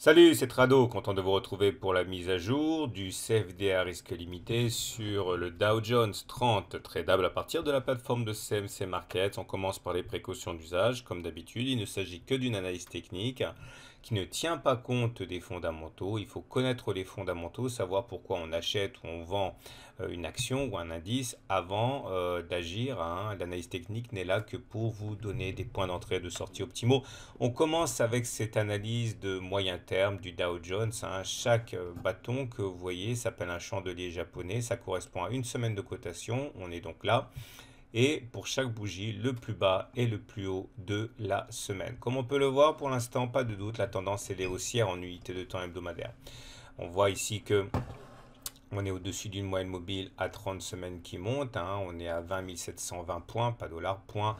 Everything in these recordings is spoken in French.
Salut, c'est Trado, content de vous retrouver pour la mise à jour du CFD à risque limité sur le Dow Jones 30, tradable à partir de la plateforme de CMC Markets. On commence par les précautions d'usage. Comme d'habitude, il ne s'agit que d'une analyse technique qui ne tient pas compte des fondamentaux. Il faut connaître les fondamentaux, savoir pourquoi on achète ou on vend une action ou un indice avant d'agir, hein. L'analyse technique n'est là que pour vous donner des points d'entrée et de sortie optimaux. On commence avec cette analyse de moyen terme du Dow Jones, hein. Chaque bâton que vous voyez s'appelle un chandelier japonais. Ça correspond à une semaine de cotation. On est donc là. Et pour chaque bougie, le plus bas et le plus haut de la semaine. Comme on peut le voir, pour l'instant, pas de doute, la tendance elle est haussière en unité de temps hebdomadaire. On voit ici que on est au-dessus d'une moyenne mobile à 30 semaines qui monte, hein. On est à 20 720 points, pas dollars, points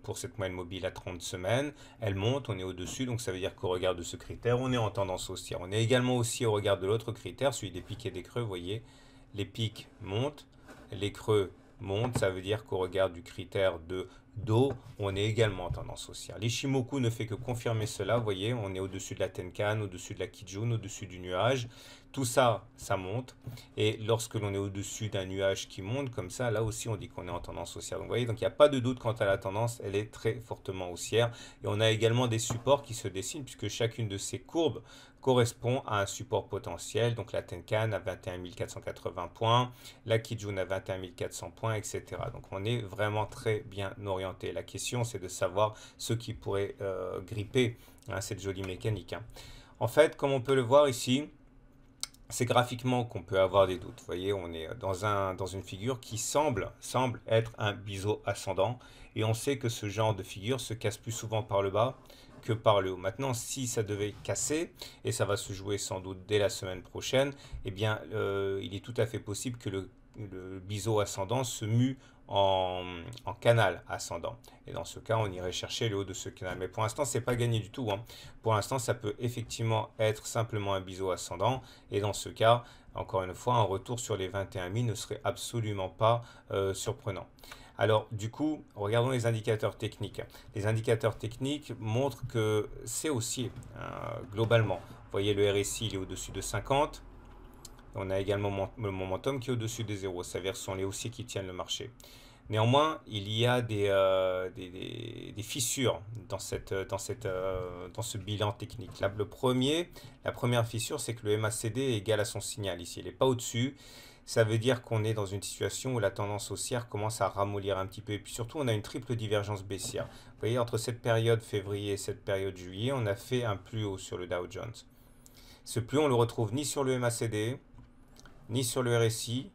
pour cette moyenne mobile à 30 semaines. Elle monte, on est au-dessus, donc ça veut dire qu'au regard de ce critère, on est en tendance haussière. On est également aussi au regard de l'autre critère, celui des pics et des creux. Vous voyez, les pics montent, les creux montent. Ça veut dire qu'au regard du critère de Do, on est également en tendance haussière. L'Ishimoku ne fait que confirmer cela. Vous voyez, on est au-dessus de la Tenkan, au-dessus de la Kijun, au-dessus du nuage. Tout ça, ça monte. Et lorsque l'on est au-dessus d'un nuage qui monte, comme ça, là aussi, on dit qu'on est en tendance haussière. Donc, vous voyez, donc il n'y a pas de doute quant à la tendance, elle est très fortement haussière. Et on a également des supports qui se dessinent, puisque chacune de ces courbes correspond à un support potentiel. Donc, la Tenkan à 21 480 points, la Kijun à 21 400 points, etc. Donc, on est vraiment très bien orienté. La question, c'est de savoir ce qui pourrait gripper, hein, cette jolie mécanique, hein. En fait, comme on peut le voir ici, c'est graphiquement qu'on peut avoir des doutes. Vous voyez, on est dans une figure qui semble être un biseau ascendant. Et on sait que ce genre de figure se casse plus souvent par le bas que par le haut. Maintenant, si ça devait casser, et ça va se jouer sans doute dès la semaine prochaine, eh bien, il est tout à fait possible que le biseau ascendant se mue en, en canal ascendant. Et dans ce cas, on irait chercher le haut de ce canal. Mais pour l'instant, c'est pas gagné du tout, hein. Pour l'instant, ça peut effectivement être simplement un biseau ascendant. Et dans ce cas, encore une fois, un retour sur les 21 000 ne serait absolument pas surprenant. Alors, du coup, regardons les indicateurs techniques. Les indicateurs techniques montrent que c'est haussier, globalement. Vous voyez, le RSI, il est au-dessus de 50. On a également le momentum qui est au-dessus des zéros. Ça veut dire que ce sont les haussiers qui tiennent le marché. Néanmoins, il y a des fissures dans ce bilan technique. Là, la première fissure, c'est que le MACD est égal à son signal ici. Il n'est pas au-dessus. Ça veut dire qu'on est dans une situation où la tendance haussière commence à ramollir un petit peu. Et puis surtout, on a une triple divergence baissière. Vous voyez, entre cette période février et cette période juillet, on a fait un plus haut sur le Dow Jones. Ce plus haut, on ne le retrouve ni sur le MACD, ni sur le RSI,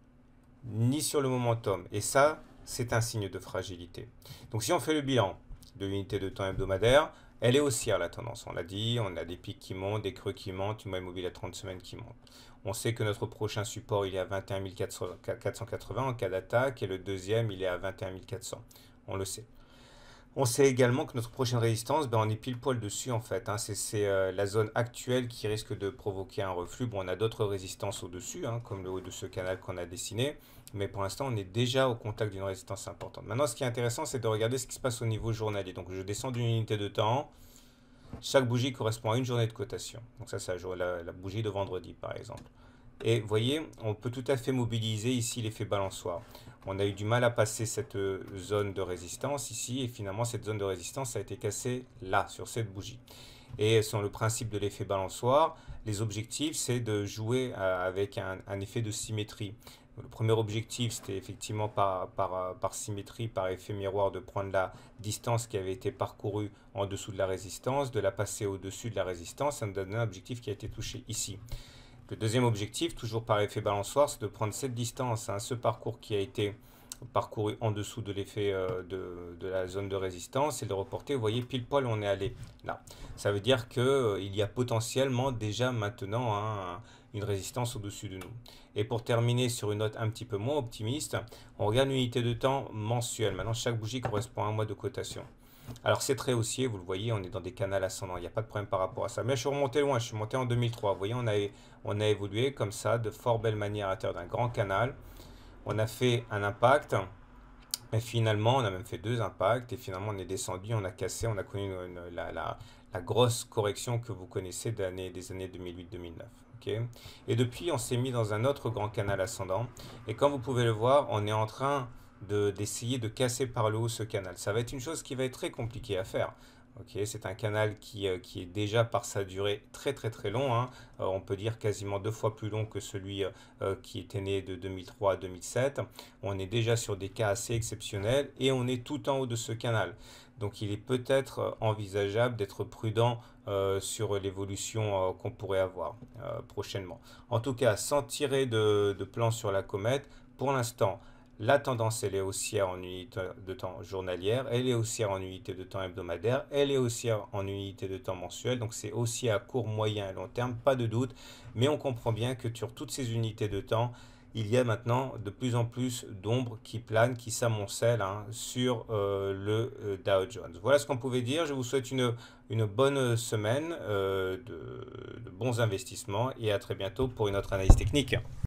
ni sur le momentum. Et ça, c'est un signe de fragilité. Donc si on fait le bilan de l'unité de temps hebdomadaire, elle est haussière la tendance. On l'a dit, on a des pics qui montent, des creux qui montent, une moyenne mobile à 30 semaines qui monte. On sait que notre prochain support, il est à 21 480 en cas d'attaque et le deuxième, il est à 21 400. On le sait. On sait également que notre prochaine résistance, ben, on est pile poil dessus en fait, hein. C'est la zone actuelle qui risque de provoquer un reflux. Bon, on a d'autres résistances au-dessus, hein, comme le haut de ce canal qu'on a dessiné. Mais pour l'instant, on est déjà au contact d'une résistance importante. Maintenant, ce qui est intéressant, c'est de regarder ce qui se passe au niveau journalier. Donc, je descends d'une unité de temps. Chaque bougie correspond à une journée de cotation. Donc, ça, c'est la bougie de vendredi, par exemple. Et vous voyez, on peut tout à fait mobiliser ici l'effet balançoire. On a eu du mal à passer cette zone de résistance ici, et finalement cette zone de résistance a été cassée là, sur cette bougie. Et selon le principe de l'effet balançoire, les objectifs, c'est de jouer avec un effet de symétrie. Le premier objectif, c'était effectivement par symétrie, par effet miroir, de prendre la distance qui avait été parcourue en dessous de la résistance, de la passer au-dessus de la résistance. Ça nous donne un objectif qui a été touché ici. Le deuxième objectif, toujours par effet balançoire, c'est de prendre cette distance, hein, ce parcours qui a été parcouru en dessous de l'effet de la zone de résistance et de le reporter. Vous voyez, pile poil, on est allé là. Ça veut dire qu'il y a potentiellement déjà maintenant, hein, une résistance au-dessus de nous. Et pour terminer sur une note un petit peu moins optimiste, on regarde l'unité de temps mensuelle. Maintenant, chaque bougie correspond à un mois de cotation. Alors c'est très haussier, vous le voyez, on est dans des canaux ascendants, il n'y a pas de problème par rapport à ça. Mais je suis remonté loin, je suis monté en 2003. Vous voyez, on a évolué comme ça, de fort belle manière à l'intérieur d'un grand canal. On a fait un impact, et finalement, on a même fait deux impacts, et finalement on est descendu, on a cassé, on a connu la grosse correction que vous connaissez des années 2008-2009. Ok. Et depuis, on s'est mis dans un autre grand canal ascendant. Et comme vous pouvez le voir, on est en train d'essayer de casser par le haut ce canal. Ça va être une chose qui va être très compliquée à faire. Ok, c'est un canal qui est déjà par sa durée très très très long, hein. On peut dire quasiment 2 fois plus long que celui qui était né de 2003 à 2007. On est déjà sur des cas assez exceptionnels et on est tout en haut de ce canal. Donc il est peut-être envisageable d'être prudent sur l'évolution qu'on pourrait avoir prochainement. En tout cas, sans tirer de plan sur la comète, pour l'instant, la tendance, elle est haussière en unité de temps journalière, elle est haussière en unité de temps hebdomadaire, elle est haussière en unité de temps mensuel, donc c'est haussier à court, moyen et long terme, pas de doute, mais on comprend bien que sur toutes ces unités de temps, il y a maintenant de plus en plus d'ombres qui planent, qui s'amoncellent, hein, sur le Dow Jones. Voilà ce qu'on pouvait dire. Je vous souhaite une bonne semaine de bons investissements et à très bientôt pour une autre analyse technique.